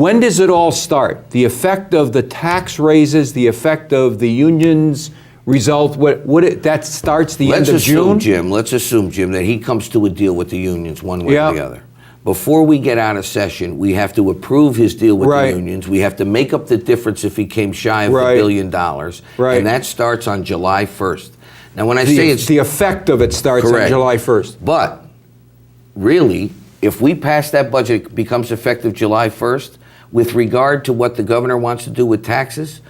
when does it all start? The effect of the tax raises, the effect of the unions result, that starts the end of June? Let's assume, Jim, that he comes to a deal with the unions one way or the other. Before we get out of session, we have to approve his deal with the unions. We have to make up the difference if he came shy of $1 billion. And that starts on July 1st. Now, when I say it's... The effect of it starts on July 1st. But, really, if we pass that budget, it becomes effective July 1st, with regard to what the governor wants to do with taxes,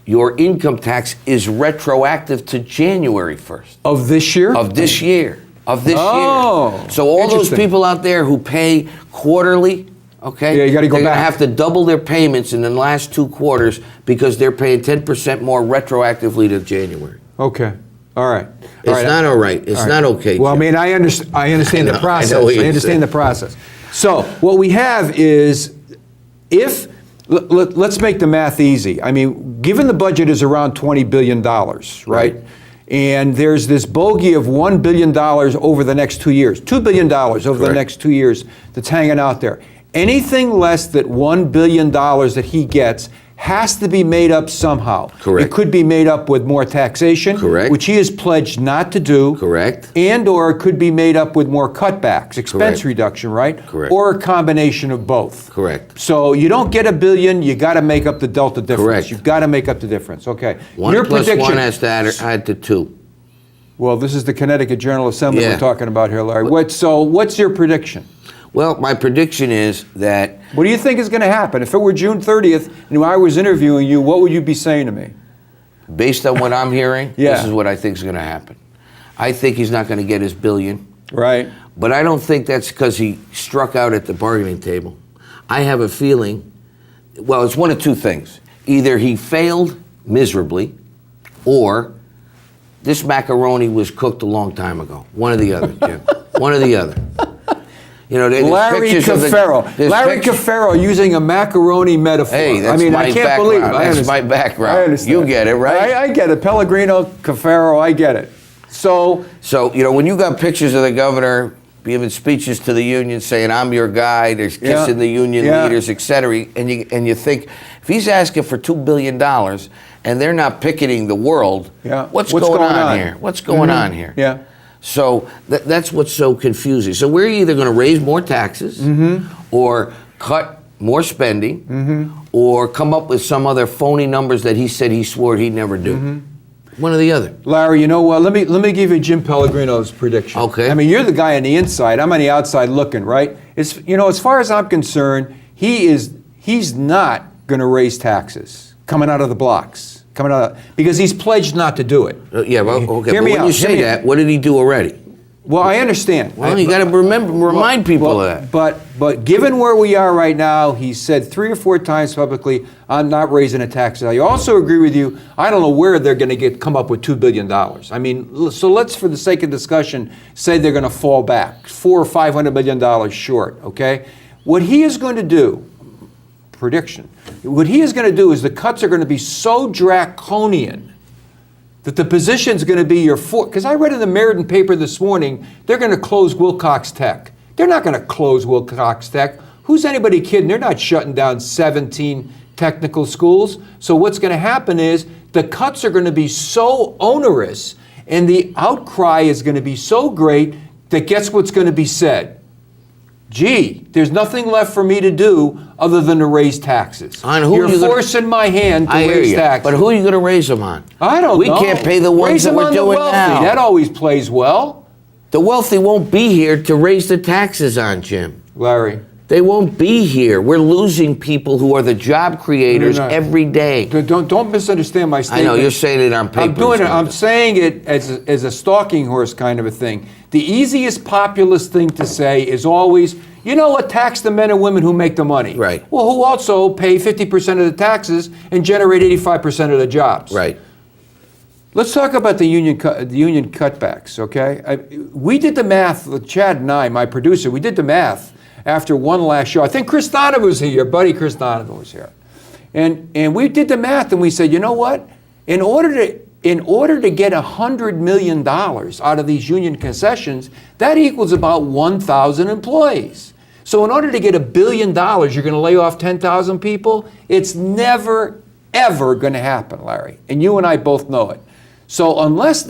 your income tax is retroactive to January 1st. Of this year? Of this year. So all those people out there who pay quarterly, okay, you gotta go they're back. Gonna have to double their payments in the last 2 quarters because they're paying 10% more retroactively to January. Okay. All right. It's not all right. It's not okay. Well, Jim. I mean, I understand the process. I understand the process. So what we have is, let's make the math easy. I mean, given the budget is around $20 billion, right? And there's this bogey of $1 billion over the next 2 years, $2 billion over the next 2 years that's hanging out there. Anything less than $1 billion that he gets has to be made up somehow. It could be made up with more taxation, which he has pledged not to do. And or it could be made up with more cutbacks, expense reduction, right? Or a combination of both. So you don't get $1 billion, you got to make up the delta difference. You've got to make up the difference. Okay. 1 plus 1 has to add to 2. Well, this is the Connecticut General Assembly we're talking about here, Larry. So what's your prediction? Well, my prediction is that... What do you think is going to happen? If it were June 30th and I was interviewing you, what would you be saying to me? Based on what I'm hearing, this is what I think is going to happen. I think he's not going to get his $1 billion. But I don't think that's because he struck out at the bargaining table. I have a feeling, well, it's one of 2 things. Either he failed miserably, or this macaroni was cooked a long time ago. One or the other, Jim. One or the other. You know, Larry Cafaro using a macaroni metaphor. Hey, that's I can't believe it. That's my background. I understand. You get it, right? I get it. Pellegrino, Cafaro, I get it. So, you know, when you got pictures of the governor giving speeches to the union saying, I'm your guy, there's kissing the union leaders, et cetera, and you think, if he's asking for $2 billion and they're not picketing the world, what's going on here? What's going on here? So that's what's so confusing. So we're either going to raise more taxes or cut more spending or come up with some other phony numbers that he said he swore he'd never do. One or the other. Larry, you know what? Let me give you Jim Pellegrino's prediction. Okay. I mean, you're the guy on the inside. I'm on the outside looking, right? It's, you know, as far as I'm concerned, he's not going to raise taxes coming out of the blocks. Because he's pledged not to do it. Okay. But when you say that, what did he do already? Well, I understand. Well, you got to remind people of that. But given where we are right now, he said 3 or 4 times publicly, I'm not raising a tax. I also agree with you. I don't know where they're going to come up with $2 billion. I mean, so let's, for the sake of discussion, say they're going to fall back $400 or $500 million short. Okay, what he is going to do. Prediction. What he is going to do is the cuts are going to be so draconian that the position is going to be because I read in the Meriden paper this morning, they're going to close Wilcox Tech. They're not going to close Wilcox Tech. Who's anybody kidding? They're not shutting down 17 technical schools. So what's going to happen is the cuts are going to be so onerous and the outcry is going to be so great that guess what's going to be said? Gee, there's nothing left for me to do other than to raise taxes. You're forcing my hand to raise taxes. But who are you going to raise them on? I don't know. We can't pay the ones that we're doing now. That always plays well. The wealthy won't be here to raise the taxes on, Jim. Larry. They won't be here. We're losing people who are the job creators every day. Don't misunderstand my statement. I know, you're saying it on paper. I'm saying it as a stalking horse kind of a thing. The easiest populist thing to say is always, you know what, tax the men and women who make the money. Right. Well, who also pay 50% of the taxes and generate 85% of the jobs. Right. Let's talk about the union cutbacks, okay? We did the math, Chad and I, my producer, we did the math after one last show. I think Chris Donovan was here, your buddy Chris Donovan was here. And we did the math and we said, you know what? In order to get $100 million out of these union concessions, that equals about 1,000 employees. So in order to get $1 billion, you're going to lay off 10,000 people? It's never, ever going to happen, Larry. And you and I both know it. So unless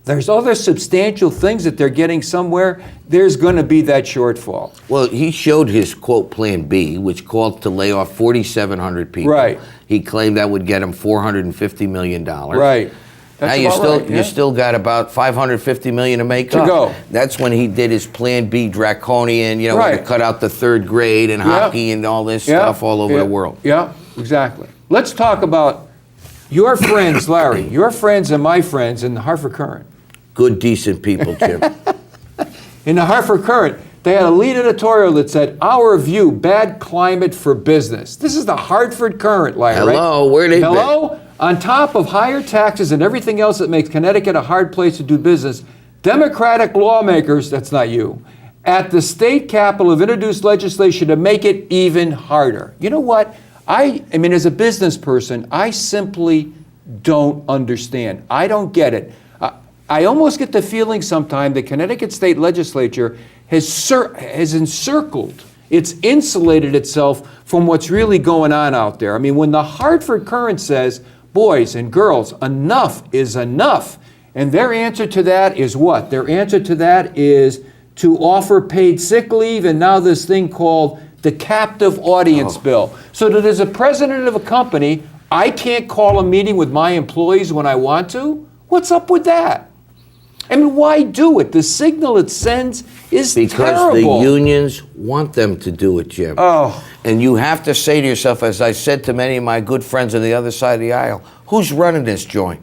there's other substantial things that they're getting somewhere, there's going to be that shortfall. Well, he showed his, quote, Plan B, which called to lay off 4,700 people. Right. He claimed that would get him $450 million. Right. Now you still got about $550 million to make to up. go. That's when he did his Plan B draconian, you know, Right. to cut out the third grade and hockey and all this stuff all over the world. Yeah, exactly. Let's talk about your friends, Larry, your friends and my friends in the Hartford Courant. Good, decent people, Jim. In the Hartford Courant, they had a lead editorial that said, "Our view, bad climate for business." This is the Hartford Courant, Larry. Hello, right? where they Hello? On top of higher taxes and everything else that makes Connecticut a hard place to do business, Democratic lawmakers, that's not you, at the state capitol have introduced legislation to make it even harder. You know what? I mean, as a business person, I simply don't understand. I don't get it. I almost get the feeling sometimes the Connecticut State Legislature has encircled, it's insulated itself from what's really going on out there. I mean, when the Hartford Courant says, boys and girls, enough is enough, and their answer to that is what? Their answer to that is to offer paid sick leave and now this thing called the captive audience bill. So that as a president of a company, I can't call a meeting with my employees when I want to? What's up with that? I mean, why do it? The signal it sends is because terrible. the unions want them to do it, Jim. Oh. And you have to say to yourself, as I said to many of my good friends on the other side of the aisle, who's running this joint?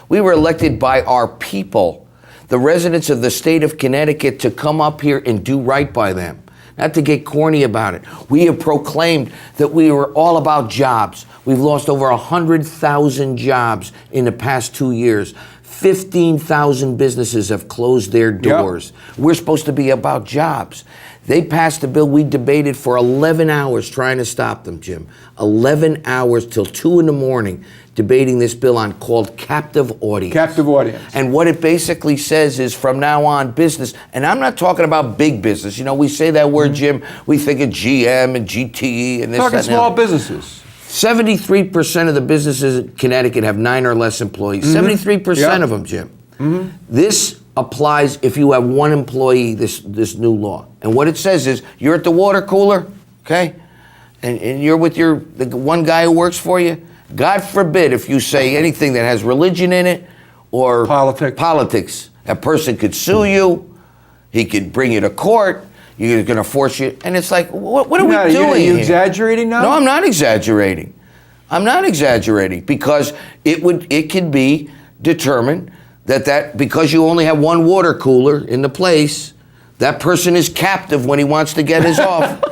We were elected by our people, the residents of the state of Connecticut, to come up here and do right by them. Not to get corny about it. We have proclaimed that we were all about jobs. We've lost over 100,000 jobs in the past 2 years. 15,000 businesses have closed their doors. Yep. We're supposed to be about jobs. They passed a bill. We debated for 11 hours trying to stop them, Jim. 11 hours till 2 in the morning debating this bill called captive audience. Captive audience. And what it basically says is from now on, business, and I'm not talking about big business. You know, we say that word, Jim, we think of GM and GTE and this, talking that, small businesses. 73% of the businesses in Connecticut have 9 or less employees. 73% of them, Jim. This applies if you have one employee, this new law. And what it says is, you're at the water cooler, okay? And you're with the one guy who works for you. God forbid if you say anything that has religion in it or politics. That person could sue you. He could bring you to court. You're going to force you. And it's like, what are we doing? Are you exaggerating now? No, I'm not exaggerating. I'm not exaggerating because it can be determined that because you only have one water cooler in the place, that person is captive when he wants to get his off.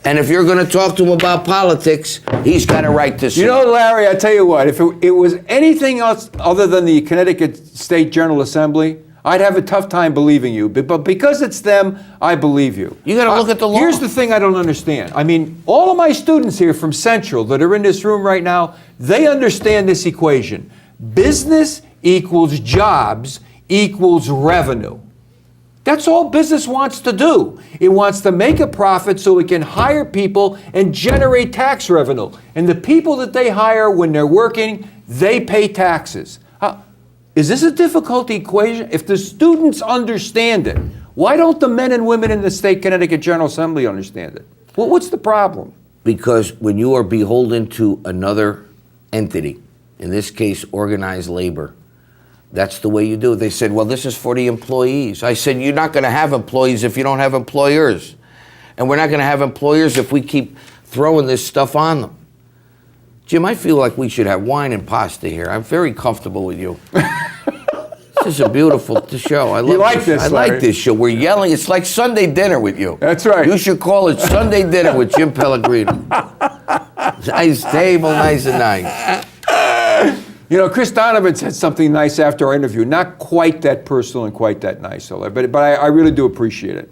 And if you're going to talk to him about politics, he's got a right to sue. You know, Larry, I tell you what, if it was anything else other than the Connecticut State General Assembly, I'd have a tough time believing you. But because it's them, I believe you. You got to look at the law. Here's the thing I don't understand. I mean, all of my students here from Central that are in this room right now, they understand this equation. Business equals jobs equals revenue. That's all business wants to do. It wants to make a profit so it can hire people and generate tax revenue. And the people that they hire when they're working, they pay taxes. Is this a difficult equation? If the students understand it, why don't the men and women in the state Connecticut General Assembly understand it? Well, what's the problem? Because when you are beholden to another entity, in this case, organized labor, that's the way you do it. They said, well, this is for the employees. I said, you're not going to have employees if you don't have employers. And we're not going to have employers if we keep throwing this stuff on them. Jim, I feel like we should have wine and pasta here. I'm very comfortable with you. This is a beautiful show. I love this. I like this show. We're yelling. It's like Sunday dinner with you. That's right. You should call it Sunday dinner with Jim Pellegrino. Nice table, nice and nice. You know, Chris Donovan said something nice after our interview. Not quite that personal and quite that nice, but I really do appreciate it.